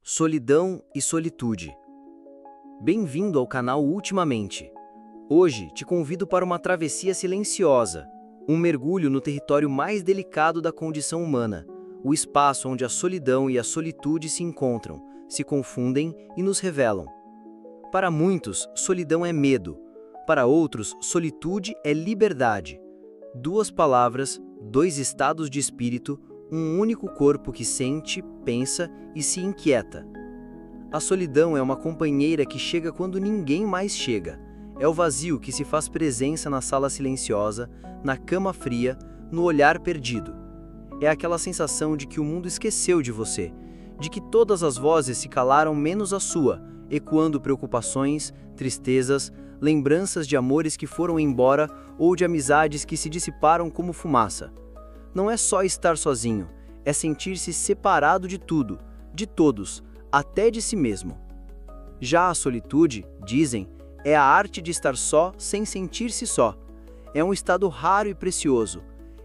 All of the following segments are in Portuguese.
Solidão e solitude. Bem-vindo ao canal Ultimamente. Hoje te convido para uma travessia silenciosa, um mergulho no território mais delicado da condição humana, o espaço onde a solidão e a solitude se encontram, se confundem e nos revelam. Para muitos, solidão é medo. Para outros, solitude é liberdade. Duas palavras, dois estados de espírito, um único corpo que sente, pensa e se inquieta. A solidão é uma companheira que chega quando ninguém mais chega. É o vazio que se faz presença na sala silenciosa, na cama fria, no olhar perdido. É aquela sensação de que o mundo esqueceu de você, de que todas as vozes se calaram menos a sua, ecoando preocupações, tristezas, lembranças de amores que foram embora ou de amizades que se dissiparam como fumaça. Não é só estar sozinho, é sentir-se separado de tudo, de todos, até de si mesmo. Já a solitude, dizem, é a arte de estar só sem sentir-se só. É um estado raro e precioso.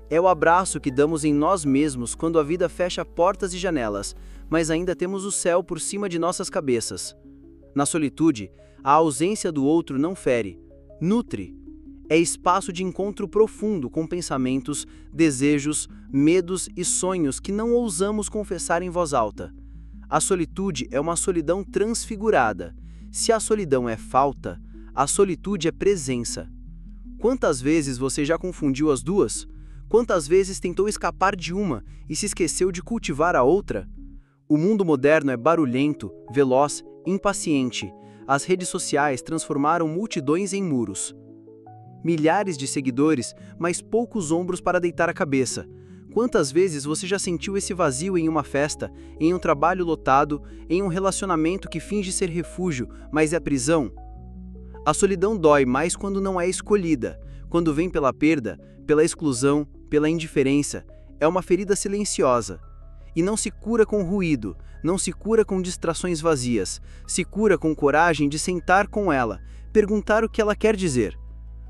É o abraço que damos em nós mesmos quando a vida fecha portas e janelas, mas ainda temos o céu por cima de nossas cabeças. Na solitude, a ausência do outro não fere, nutre. É espaço de encontro profundo com pensamentos, desejos, medos e sonhos que não ousamos confessar em voz alta. A solitude é uma solidão transfigurada. Se a solidão é falta, a solitude é presença. Quantas vezes você já confundiu as duas? Quantas vezes tentou escapar de uma e se esqueceu de cultivar a outra? O mundo moderno é barulhento, veloz, impaciente. As redes sociais transformaram multidões em muros. Milhares de seguidores, mas poucos ombros para deitar a cabeça. Quantas vezes você já sentiu esse vazio em uma festa, em um trabalho lotado, em um relacionamento que finge ser refúgio, mas é prisão? A solidão dói mais quando não é escolhida, quando vem pela perda, pela exclusão, pela indiferença. É uma ferida silenciosa. E não se cura com ruído, não se cura com distrações vazias, se cura com coragem de sentar com ela, perguntar o que ela quer dizer.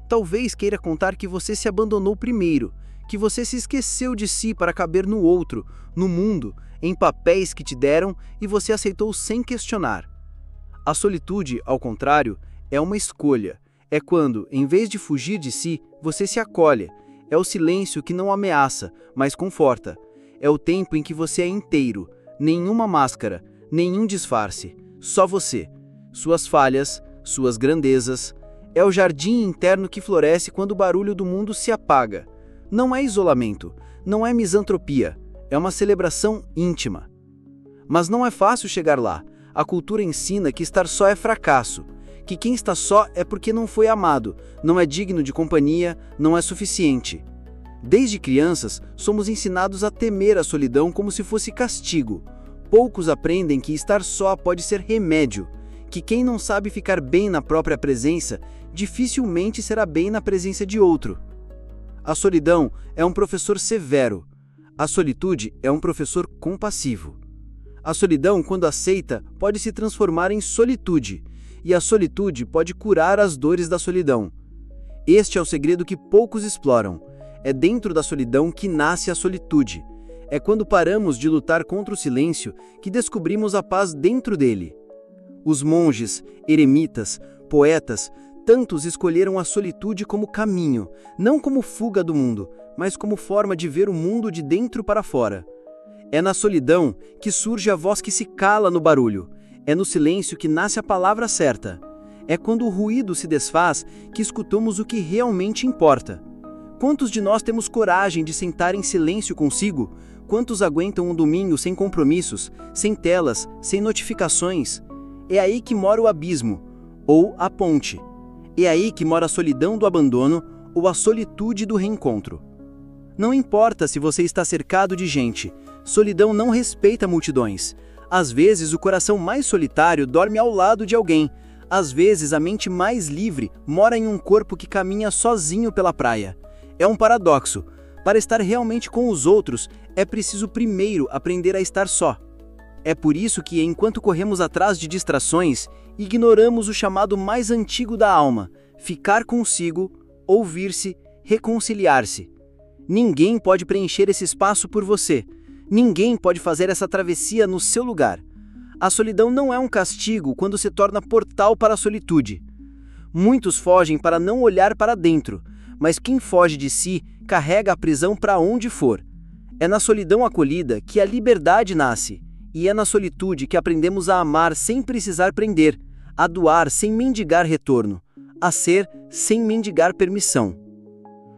Talvez queira contar que você se abandonou primeiro, que você se esqueceu de si para caber no outro, no mundo, em papéis que te deram e você aceitou sem questionar. A solitude, ao contrário, é uma escolha. É quando, em vez de fugir de si, você se acolhe. É o silêncio que não ameaça, mas conforta. É o tempo em que você é inteiro, nenhuma máscara, nenhum disfarce, só você, suas falhas, suas grandezas. É o jardim interno que floresce quando o barulho do mundo se apaga. Não é isolamento, não é misantropia, é uma celebração íntima. Mas não é fácil chegar lá. A cultura ensina que estar só é fracasso, que quem está só é porque não foi amado, não é digno de companhia, não é suficiente. Desde crianças, somos ensinados a temer a solidão como se fosse castigo. Poucos aprendem que estar só pode ser remédio, que quem não sabe ficar bem na própria presença, dificilmente será bem na presença de outro. A solidão é um professor severo. A solitude é um professor compassivo. A solidão, quando aceita, pode se transformar em solitude, e a solitude pode curar as dores da solidão. Este é o segredo que poucos exploram. É dentro da solidão que nasce a solitude. É quando paramos de lutar contra o silêncio que descobrimos a paz dentro dele. Os monges, eremitas, poetas, tantos escolheram a solitude como caminho, não como fuga do mundo, mas como forma de ver o mundo de dentro para fora. É na solidão que surge a voz que se cala no barulho. É no silêncio que nasce a palavra certa. É quando o ruído se desfaz que escutamos o que realmente importa. Quantos de nós temos coragem de sentar em silêncio consigo? Quantos aguentam um domingo sem compromissos, sem telas, sem notificações? É aí que mora o abismo, ou a ponte. É aí que mora a solidão do abandono ou a solitude do reencontro. Não importa se você está cercado de gente, solidão não respeita multidões. Às vezes o coração mais solitário dorme ao lado de alguém. Às vezes a mente mais livre mora em um corpo que caminha sozinho pela praia. É um paradoxo. Para estar realmente com os outros, é preciso primeiro aprender a estar só. É por isso que, enquanto corremos atrás de distrações, ignoramos o chamado mais antigo da alma: ficar consigo, ouvir-se, reconciliar-se. Ninguém pode preencher esse espaço por você. Ninguém pode fazer essa travessia no seu lugar. A solidão não é um castigo quando se torna portal para a solitude. Muitos fogem para não olhar para dentro, mas quem foge de si carrega a prisão para onde for. É na solidão acolhida que a liberdade nasce, e é na solitude que aprendemos a amar sem precisar prender, a doar sem mendigar retorno, a ser sem mendigar permissão.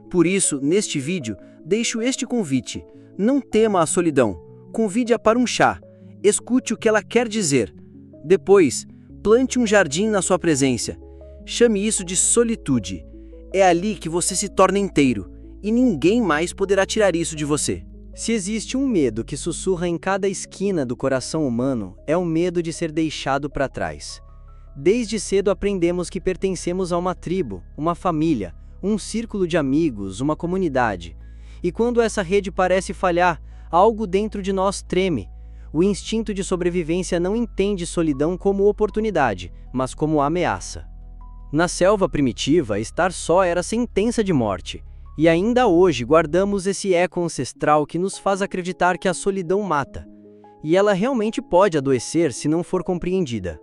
Por isso, neste vídeo, deixo este convite: não tema a solidão, convide-a para um chá, escute o que ela quer dizer. Depois, plante um jardim na sua presença. Chame isso de solitude. É ali que você se torna inteiro, e ninguém mais poderá tirar isso de você. Se existe um medo que sussurra em cada esquina do coração humano, é o medo de ser deixado para trás. Desde cedo aprendemos que pertencemos a uma tribo, uma família, um círculo de amigos, uma comunidade. E quando essa rede parece falhar, algo dentro de nós treme. O instinto de sobrevivência não entende solidão como oportunidade, mas como ameaça. Na selva primitiva, estar só era sentença de morte. E ainda hoje guardamos esse eco ancestral que nos faz acreditar que a solidão mata. E ela realmente pode adoecer se não for compreendida.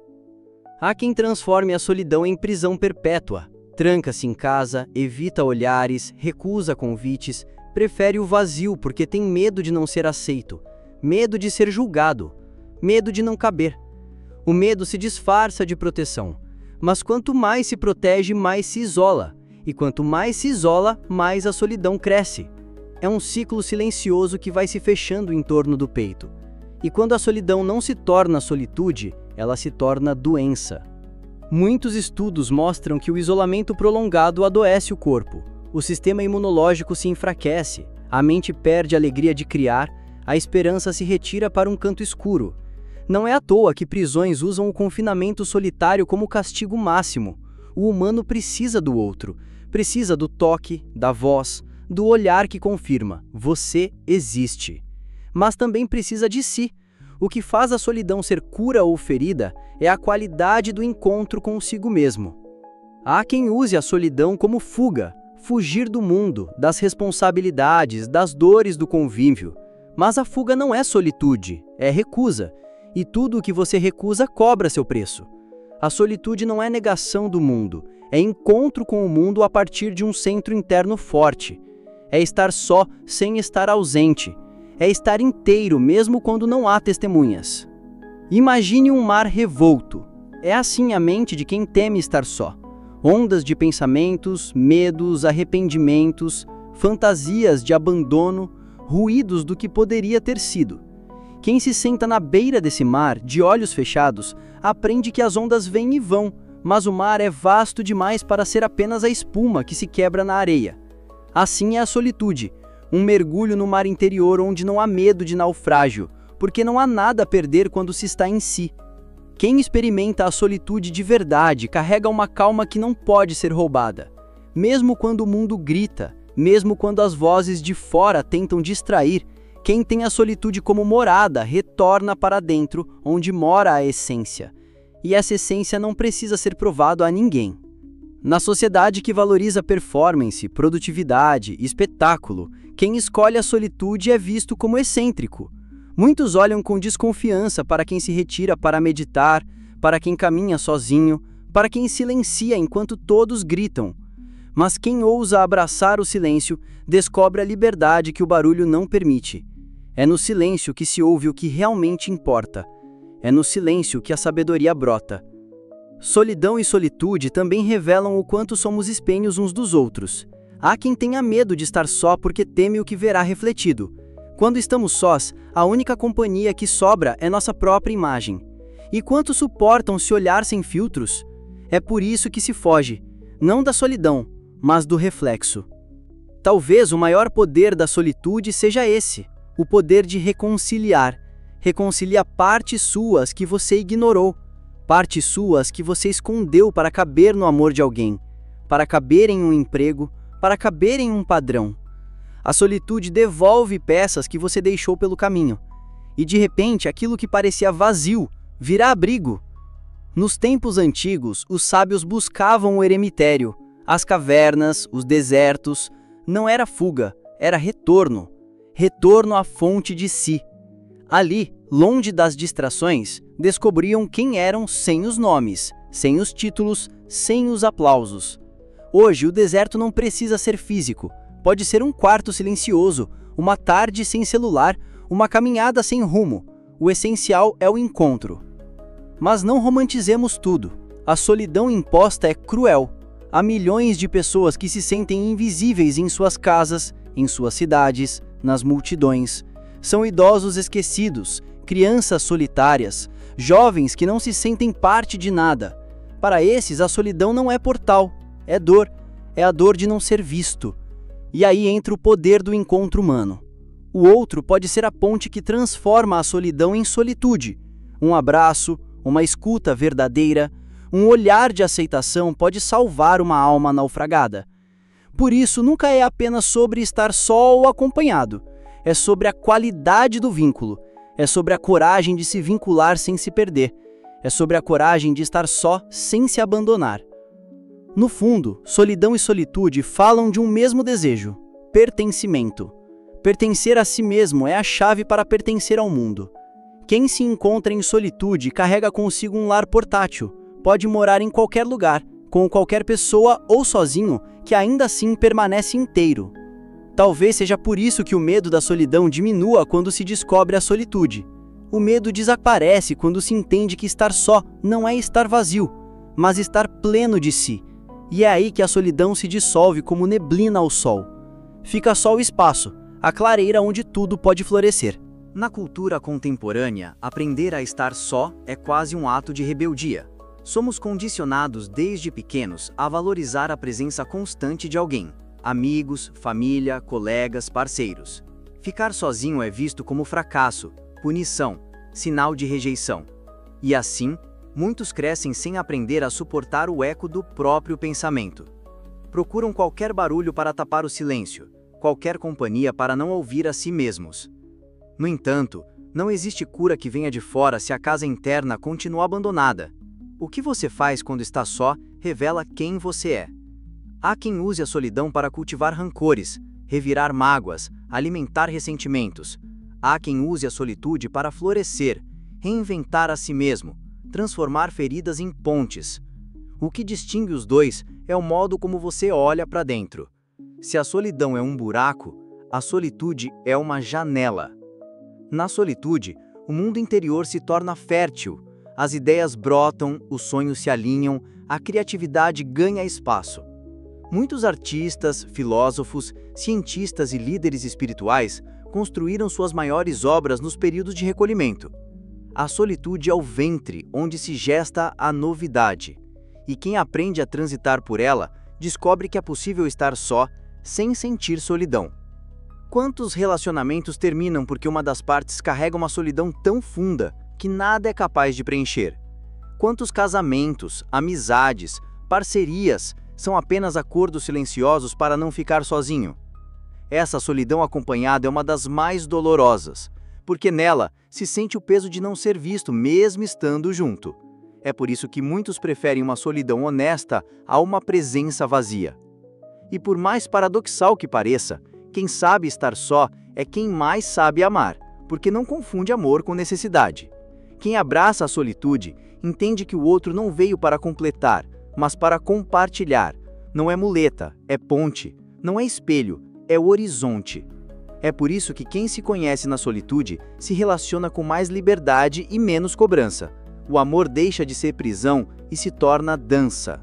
Há quem transforme a solidão em prisão perpétua. Tranca-se em casa, evita olhares, recusa convites, prefere o vazio porque tem medo de não ser aceito, medo de ser julgado, medo de não caber. O medo se disfarça de proteção, mas quanto mais se protege, mais se isola. E quanto mais se isola, mais a solidão cresce. É um ciclo silencioso que vai se fechando em torno do peito. E quando a solidão não se torna solitude, ela se torna doença. Muitos estudos mostram que o isolamento prolongado adoece o corpo. O sistema imunológico se enfraquece, a mente perde a alegria de criar, a esperança se retira para um canto escuro. Não é à toa que prisões usam o confinamento solitário como castigo máximo. O humano precisa do outro, precisa do toque, da voz, do olhar que confirma: você existe. Mas também precisa de si. O que faz a solidão ser cura ou ferida é a qualidade do encontro consigo mesmo. Há quem use a solidão como fuga, fugir do mundo, das responsabilidades, das dores do convívio. Mas a fuga não é solitude, é recusa. E tudo o que você recusa cobra seu preço. A solitude não é negação do mundo, é encontro com o mundo a partir de um centro interno forte. É estar só sem estar ausente. É estar inteiro mesmo quando não há testemunhas. Imagine um mar revolto. É assim a mente de quem teme estar só. Ondas de pensamentos, medos, arrependimentos, fantasias de abandono, ruídos do que poderia ter sido. Quem se senta na beira desse mar, de olhos fechados, aprende que as ondas vêm e vão, mas o mar é vasto demais para ser apenas a espuma que se quebra na areia. Assim é a solitude, um mergulho no mar interior onde não há medo de naufrágio, porque não há nada a perder quando se está em si. Quem experimenta a solitude de verdade carrega uma calma que não pode ser roubada. Mesmo quando o mundo grita, mesmo quando as vozes de fora tentam distrair, quem tem a solitude como morada retorna para dentro, onde mora a essência. E essa essência não precisa ser provada a ninguém. Na sociedade que valoriza performance, produtividade, espetáculo, quem escolhe a solitude é visto como excêntrico. Muitos olham com desconfiança para quem se retira para meditar, para quem caminha sozinho, para quem silencia enquanto todos gritam. Mas quem ousa abraçar o silêncio descobre a liberdade que o barulho não permite. É no silêncio que se ouve o que realmente importa. É no silêncio que a sabedoria brota. Solidão e solitude também revelam o quanto somos espelhos uns dos outros. Há quem tenha medo de estar só porque teme o que verá refletido. Quando estamos sós, a única companhia que sobra é nossa própria imagem. E quantos suportam se olhar sem filtros? É por isso que se foge, não da solidão, mas do reflexo. Talvez o maior poder da solitude seja esse, o poder de reconciliar. Reconcilia partes suas que você ignorou, partes suas que você escondeu para caber no amor de alguém, para caber em um emprego, para caber em um padrão. A solitude devolve peças que você deixou pelo caminho, e de repente aquilo que parecia vazio vira abrigo. Nos tempos antigos, os sábios buscavam o eremitério, as cavernas, os desertos. Não era fuga, era retorno. Retorno à fonte de si. Ali, longe das distrações, Descobriam quem eram sem os nomes, sem os títulos, sem os aplausos. Hoje, o deserto não precisa ser físico. Pode ser um quarto silencioso, uma tarde sem celular, uma caminhada sem rumo. O essencial é o encontro. Mas não romantizemos tudo. A solidão imposta é cruel. Há milhões de pessoas que se sentem invisíveis em suas casas, em suas cidades, nas multidões. São idosos esquecidos, crianças solitárias, jovens que não se sentem parte de nada. Para esses, a solidão não é portal, é dor. É a dor de não ser visto. E aí entra o poder do encontro humano. O outro pode ser a ponte que transforma a solidão em solitude. Um abraço, uma escuta verdadeira, um olhar de aceitação pode salvar uma alma naufragada. Por isso, nunca é apenas sobre estar só ou acompanhado. É sobre a qualidade do vínculo. É sobre a coragem de se vincular sem se perder. É sobre a coragem de estar só sem se abandonar. No fundo, solidão e solitude falam de um mesmo desejo: pertencimento. Pertencer a si mesmo é a chave para pertencer ao mundo. Quem se encontra em solitude carrega consigo um lar portátil. Pode morar em qualquer lugar, com qualquer pessoa ou sozinho, que ainda assim permanece inteiro. Talvez seja por isso que o medo da solidão diminua quando se descobre a solitude. O medo desaparece quando se entende que estar só não é estar vazio, mas estar pleno de si. E é aí que a solidão se dissolve como neblina ao sol. Fica só o espaço, a clareira onde tudo pode florescer. Na cultura contemporânea, aprender a estar só é quase um ato de rebeldia. Somos condicionados desde pequenos a valorizar a presença constante de alguém. Amigos, família, colegas, parceiros. Ficar sozinho é visto como fracasso, punição, sinal de rejeição. E assim, muitos crescem sem aprender a suportar o eco do próprio pensamento. Procuram qualquer barulho para tapar o silêncio, qualquer companhia para não ouvir a si mesmos. No entanto, não existe cura que venha de fora se a casa interna continua abandonada. O que você faz quando está só revela quem você é. Há quem use a solidão para cultivar rancores, revirar mágoas, alimentar ressentimentos. Há quem use a solitude para florescer, reinventar a si mesmo, transformar feridas em pontes. O que distingue os dois é o modo como você olha para dentro. Se a solidão é um buraco, a solitude é uma janela. Na solitude, o mundo interior se torna fértil. As ideias brotam, os sonhos se alinham, a criatividade ganha espaço. Muitos artistas, filósofos, cientistas e líderes espirituais construíram suas maiores obras nos períodos de recolhimento. A solitude é o ventre onde se gesta a novidade. E quem aprende a transitar por ela, descobre que é possível estar só, sem sentir solidão. Quantos relacionamentos terminam porque uma das partes carrega uma solidão tão funda que nada é capaz de preencher? Quantos casamentos, amizades, parcerias são apenas acordos silenciosos para não ficar sozinho? Essa solidão acompanhada é uma das mais dolorosas, porque nela se sente o peso de não ser visto mesmo estando junto. É por isso que muitos preferem uma solidão honesta a uma presença vazia. E por mais paradoxal que pareça, quem sabe estar só é quem mais sabe amar, porque não confunde amor com necessidade. Quem abraça a solitude entende que o outro não veio para completar, mas para compartilhar. Não é muleta, é ponte. Não é espelho, é o horizonte. É por isso que quem se conhece na solitude se relaciona com mais liberdade e menos cobrança. O amor deixa de ser prisão e se torna dança.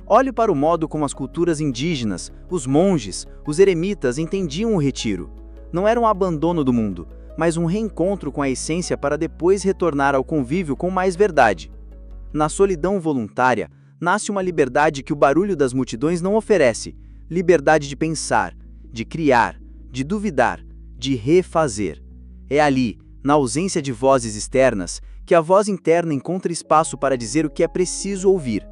Olhe para o modo como as culturas indígenas, os monges, os eremitas entendiam o retiro. Não era um abandono do mundo, mas um reencontro com a essência para depois retornar ao convívio com mais verdade. Na solidão voluntária, nasce uma liberdade que o barulho das multidões não oferece. Liberdade de pensar, de criar, de duvidar, de refazer. É ali, na ausência de vozes externas, que a voz interna encontra espaço para dizer o que é preciso ouvir.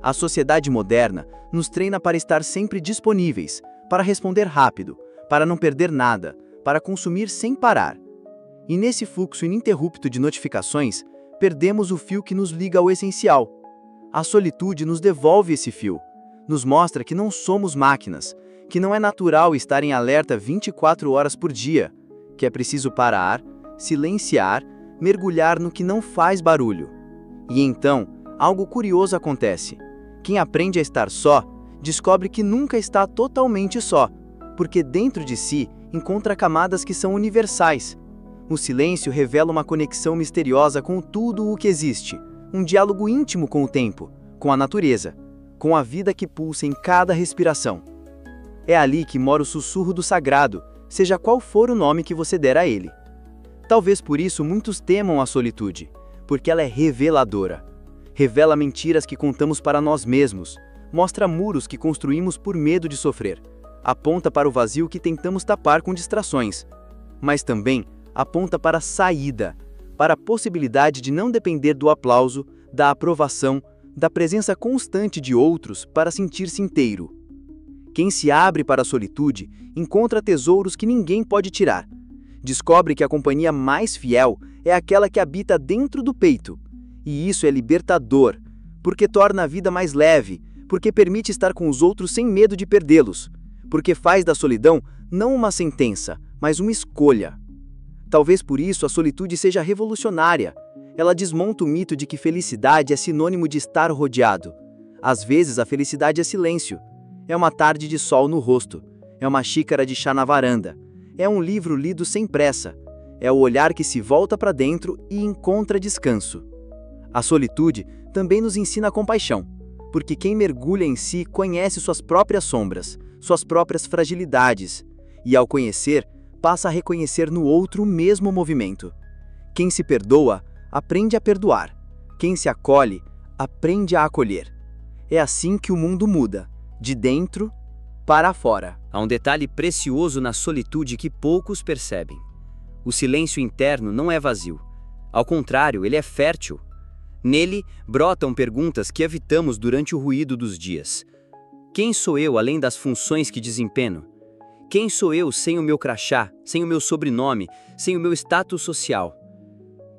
A sociedade moderna nos treina para estar sempre disponíveis, para responder rápido, para não perder nada, para consumir sem parar. E nesse fluxo ininterrupto de notificações, perdemos o fio que nos liga ao essencial. A solitude nos devolve esse fio, nos mostra que não somos máquinas, que não é natural estar em alerta 24 horas por dia, que é preciso parar, silenciar, mergulhar no que não faz barulho. E então, algo curioso acontece. Quem aprende a estar só, descobre que nunca está totalmente só, porque dentro de si encontra camadas que são universais. O silêncio revela uma conexão misteriosa com tudo o que existe, um diálogo íntimo com o tempo, com a natureza, com a vida que pulsa em cada respiração. É ali que mora o sussurro do sagrado, seja qual for o nome que você der a ele. Talvez por isso muitos temam a solitude, porque ela é reveladora. Revela mentiras que contamos para nós mesmos, mostra muros que construímos por medo de sofrer, aponta para o vazio que tentamos tapar com distrações, mas também aponta para a saída, para a possibilidade de não depender do aplauso, da aprovação, da presença constante de outros para sentir-se inteiro. Quem se abre para a solitude encontra tesouros que ninguém pode tirar. Descobre que a companhia mais fiel é aquela que habita dentro do peito. E isso é libertador, porque torna a vida mais leve, porque permite estar com os outros sem medo de perdê-los, porque faz da solidão não uma sentença, mas uma escolha. Talvez por isso a solitude seja revolucionária. Ela desmonta o mito de que felicidade é sinônimo de estar rodeado. Às vezes a felicidade é silêncio. É uma tarde de sol no rosto. É uma xícara de chá na varanda. É um livro lido sem pressa. É o olhar que se volta para dentro e encontra descanso. A solitude também nos ensina a compaixão, porque quem mergulha em si conhece suas próprias sombras, suas próprias fragilidades, e ao conhecer, passa a reconhecer no outro o mesmo movimento. Quem se perdoa, aprende a perdoar. Quem se acolhe, aprende a acolher. É assim que o mundo muda, de dentro para fora. Há um detalhe precioso na solitude que poucos percebem. O silêncio interno não é vazio. Ao contrário, ele é fértil. Nele, brotam perguntas que evitamos durante o ruído dos dias. Quem sou eu além das funções que desempenho? Quem sou eu sem o meu crachá, sem o meu sobrenome, sem o meu status social?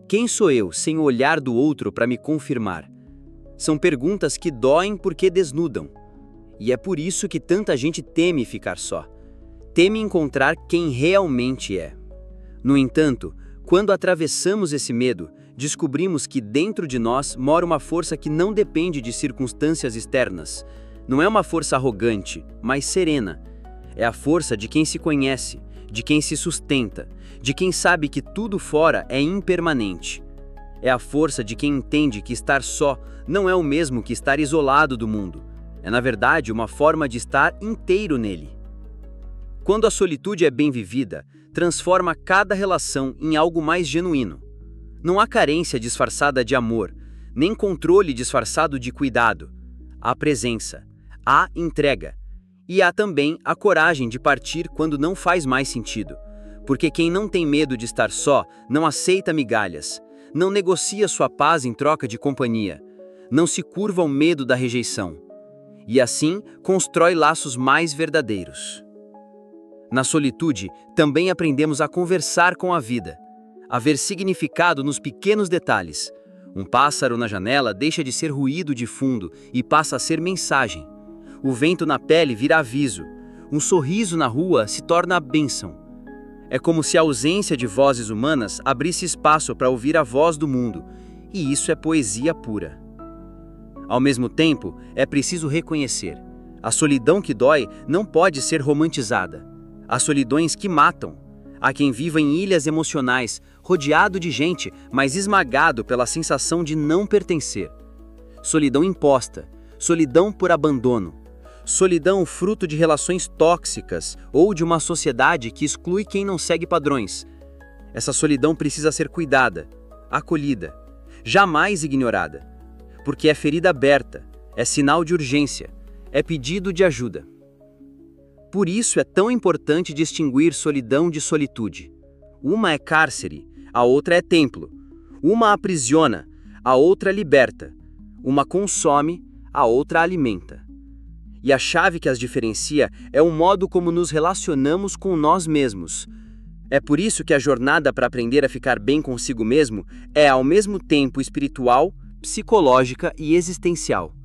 Quem sou eu sem o olhar do outro para me confirmar? São perguntas que doem porque desnudam. E é por isso que tanta gente teme ficar só. Teme encontrar quem realmente é. No entanto, quando atravessamos esse medo, descobrimos que dentro de nós mora uma força que não depende de circunstâncias externas. Não é uma força arrogante, mas serena. É a força de quem se conhece, de quem se sustenta, de quem sabe que tudo fora é impermanente. É a força de quem entende que estar só não é o mesmo que estar isolado do mundo. É, na verdade, uma forma de estar inteiro nele. Quando a solitude é bem vivida, transforma cada relação em algo mais genuíno. Não há carência disfarçada de amor, nem controle disfarçado de cuidado. Há presença, há entrega. E há também a coragem de partir quando não faz mais sentido. Porque quem não tem medo de estar só, não aceita migalhas, não negocia sua paz em troca de companhia, não se curva ao medo da rejeição. E assim, constrói laços mais verdadeiros. Na solitude, também aprendemos a conversar com a vida, a ver significado nos pequenos detalhes. Um pássaro na janela deixa de ser ruído de fundo e passa a ser mensagem. O vento na pele vira aviso. Um sorriso na rua se torna a bênção. É como se a ausência de vozes humanas abrisse espaço para ouvir a voz do mundo, e isso é poesia pura. Ao mesmo tempo, é preciso reconhecer: a solidão que dói não pode ser romantizada. Há solidões que matam. Há quem viva em ilhas emocionais, rodeado de gente, mas esmagado pela sensação de não pertencer. Solidão imposta, solidão por abandono. Solidão fruto de relações tóxicas ou de uma sociedade que exclui quem não segue padrões. Essa solidão precisa ser cuidada, acolhida, jamais ignorada, porque é ferida aberta, é sinal de urgência, é pedido de ajuda. Por isso é tão importante distinguir solidão de solitude. Uma é cárcere, a outra é templo. Uma aprisiona, a outra liberta. Uma consome, a outra alimenta. E a chave que as diferencia é o modo como nos relacionamos com nós mesmos. É por isso que a jornada para aprender a ficar bem consigo mesmo é ao mesmo tempo espiritual, psicológica e existencial.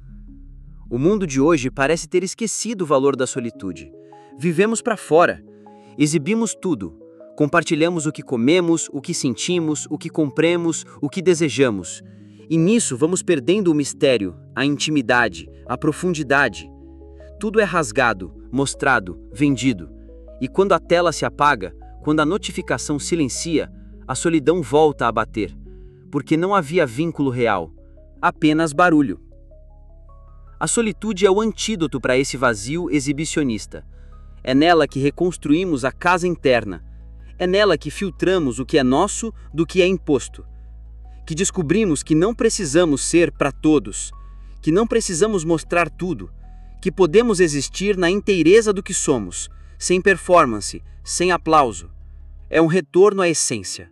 O mundo de hoje parece ter esquecido o valor da solitude. Vivemos para fora, exibimos tudo, Compartilhamos o que comemos, o que sentimos, o que compramos, o que desejamos. E nisso vamos perdendo o mistério, a intimidade, a profundidade. Tudo é rasgado, mostrado, vendido. E quando a tela se apaga, quando a notificação silencia, a solidão volta a bater. Porque não havia vínculo real, apenas barulho. A solitude é o antídoto para esse vazio exibicionista. É nela que reconstruímos a casa interna. É nela que filtramos o que é nosso do que é imposto. Que descobrimos que não precisamos ser para todos, que não precisamos mostrar tudo, que podemos existir na inteireza do que somos, sem performance, sem aplauso. É um retorno à essência.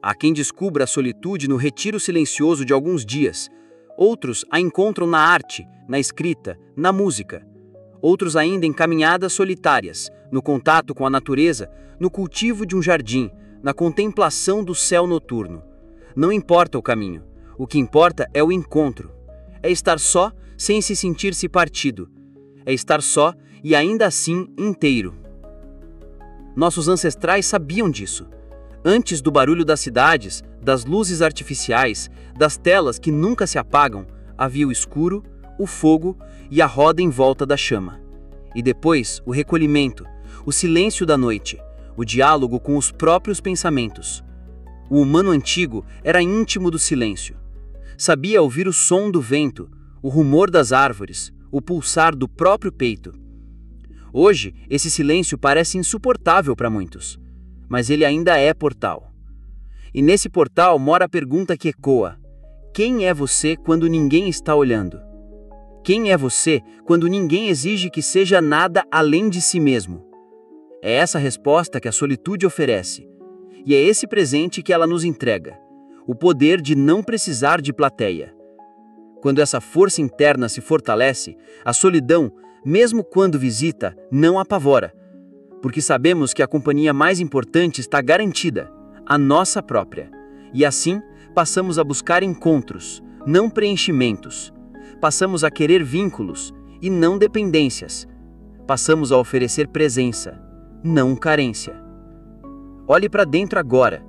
Há quem descubra a solitude no retiro silencioso de alguns dias. Outros a encontram na arte, na escrita, na música. Outros ainda em caminhadas solitárias, no contato com a natureza, no cultivo de um jardim, na contemplação do céu noturno. Não importa o caminho, o que importa é o encontro. É estar só sem se sentir-se partido. É estar só e ainda assim inteiro. Nossos ancestrais sabiam disso. Antes do barulho das cidades, das luzes artificiais, das telas que nunca se apagam, havia o escuro, o fogo e a roda em volta da chama. E depois, o recolhimento, o silêncio da noite, o diálogo com os próprios pensamentos. O humano antigo era íntimo do silêncio. Sabia ouvir o som do vento, o rumor das árvores, o pulsar do próprio peito. Hoje, esse silêncio parece insuportável para muitos, mas ele ainda é portal. E nesse portal mora a pergunta que ecoa: quem é você quando ninguém está olhando? Quem é você quando ninguém exige que seja nada além de si mesmo? É essa resposta que a solitude oferece. E é esse presente que ela nos entrega: o poder de não precisar de plateia. Quando essa força interna se fortalece, a solidão, mesmo quando visita, não apavora, porque sabemos que a companhia mais importante está garantida, a nossa própria. E assim, passamos a buscar encontros, não preenchimentos. Passamos a querer vínculos e não dependências. Passamos a oferecer presença, não carência. Olhe para dentro agora.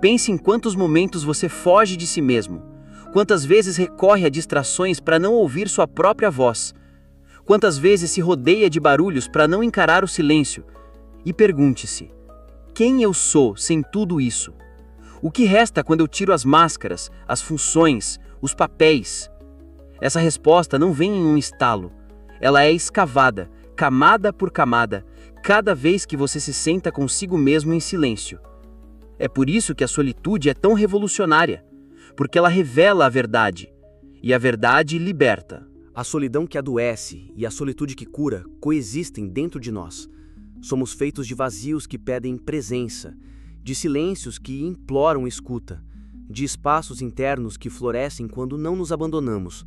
Pense em quantos momentos você foge de si mesmo. Quantas vezes recorre a distrações para não ouvir sua própria voz. Quantas vezes se rodeia de barulhos para não encarar o silêncio. E pergunte-se: quem eu sou sem tudo isso? O que resta quando eu tiro as máscaras, as funções, os papéis? Essa resposta não vem em um estalo. Ela é escavada, camada por camada, cada vez que você se senta consigo mesmo em silêncio. É por isso que a solitude é tão revolucionária, porque ela revela a verdade, e a verdade liberta. A solidão que adoece e a solitude que cura coexistem dentro de nós. Somos feitos de vazios que pedem presença, de silêncios que imploram escuta, de espaços internos que florescem quando não nos abandonamos.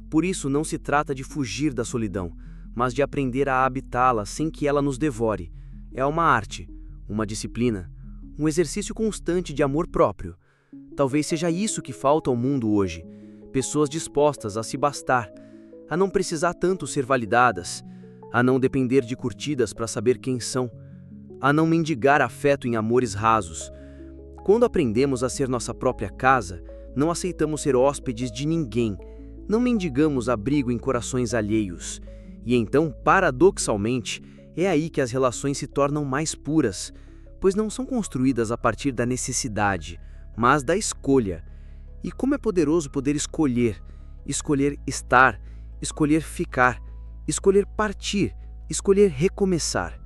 Por isso não se trata de fugir da solidão, mas de aprender a habitá-la sem que ela nos devore. É uma arte, uma disciplina, um exercício constante de amor próprio. Talvez seja isso que falta ao mundo hoje. Pessoas dispostas a se bastar, a não precisar tanto ser validadas, a não depender de curtidas para saber quem são, a não mendigar afeto em amores rasos. Quando aprendemos a ser nossa própria casa, não aceitamos ser hóspedes de ninguém, não mendigamos abrigo em corações alheios. E então, paradoxalmente, é aí que as relações se tornam mais puras, pois não são construídas a partir da necessidade, mas da escolha. E como é poderoso poder escolher, escolher estar, escolher ficar, escolher partir, escolher recomeçar.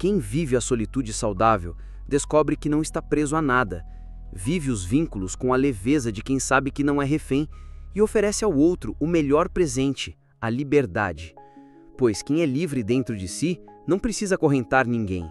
Quem vive a solitude saudável descobre que não está preso a nada, vive os vínculos com a leveza de quem sabe que não é refém e oferece ao outro o melhor presente, a liberdade. Pois quem é livre dentro de si não precisa acorrentar ninguém.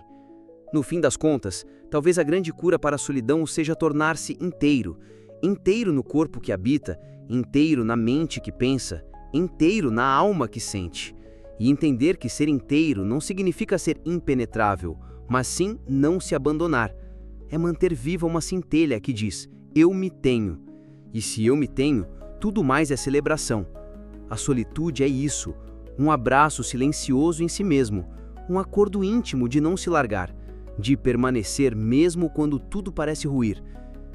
No fim das contas, talvez a grande cura para a solidão seja tornar-se inteiro, inteiro no corpo que habita, inteiro na mente que pensa, inteiro na alma que sente. E entender que ser inteiro não significa ser impenetrável, mas sim não se abandonar. É manter viva uma centelha que diz: eu me tenho. E se eu me tenho, tudo mais é celebração. A solitude é isso, um abraço silencioso em si mesmo, um acordo íntimo de não se largar, de permanecer mesmo quando tudo parece ruir,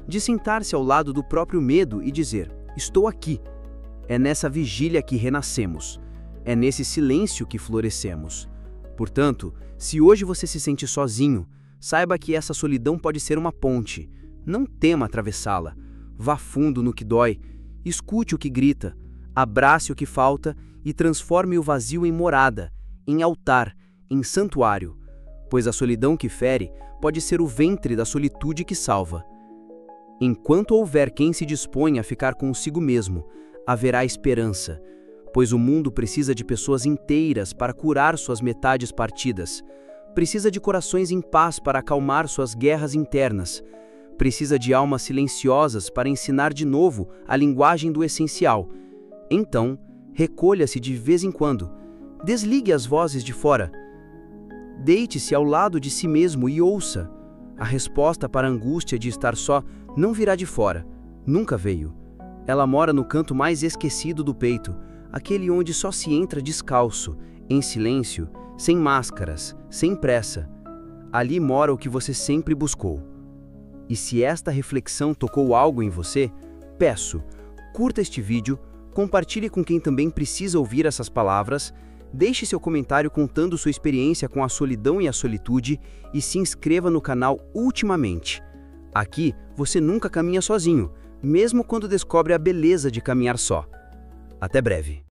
de sentar-se ao lado do próprio medo e dizer: estou aqui. É nessa vigília que renascemos. É nesse silêncio que florescemos. Portanto, se hoje você se sente sozinho, saiba que essa solidão pode ser uma ponte. Não tema atravessá-la. Vá fundo no que dói, escute o que grita, abrace o que falta e transforme o vazio em morada, em altar, em santuário, pois a solidão que fere pode ser o ventre da solitude que salva. Enquanto houver quem se disponha a ficar consigo mesmo, haverá esperança, pois o mundo precisa de pessoas inteiras para curar suas metades partidas, precisa de corações em paz para acalmar suas guerras internas, precisa de almas silenciosas para ensinar de novo a linguagem do essencial. Então, recolha-se de vez em quando, desligue as vozes de fora, deite-se ao lado de si mesmo e ouça. A resposta para a angústia de estar só não virá de fora, nunca veio. Ela mora no canto mais esquecido do peito, aquele onde só se entra descalço, em silêncio, sem máscaras, sem pressa. Ali mora o que você sempre buscou. E se esta reflexão tocou algo em você, peço, curta este vídeo, compartilhe com quem também precisa ouvir essas palavras, deixe seu comentário contando sua experiência com a solidão e a solitude e se inscreva no canal Ultimamente. Aqui você nunca caminha sozinho, mesmo quando descobre a beleza de caminhar só. Até breve.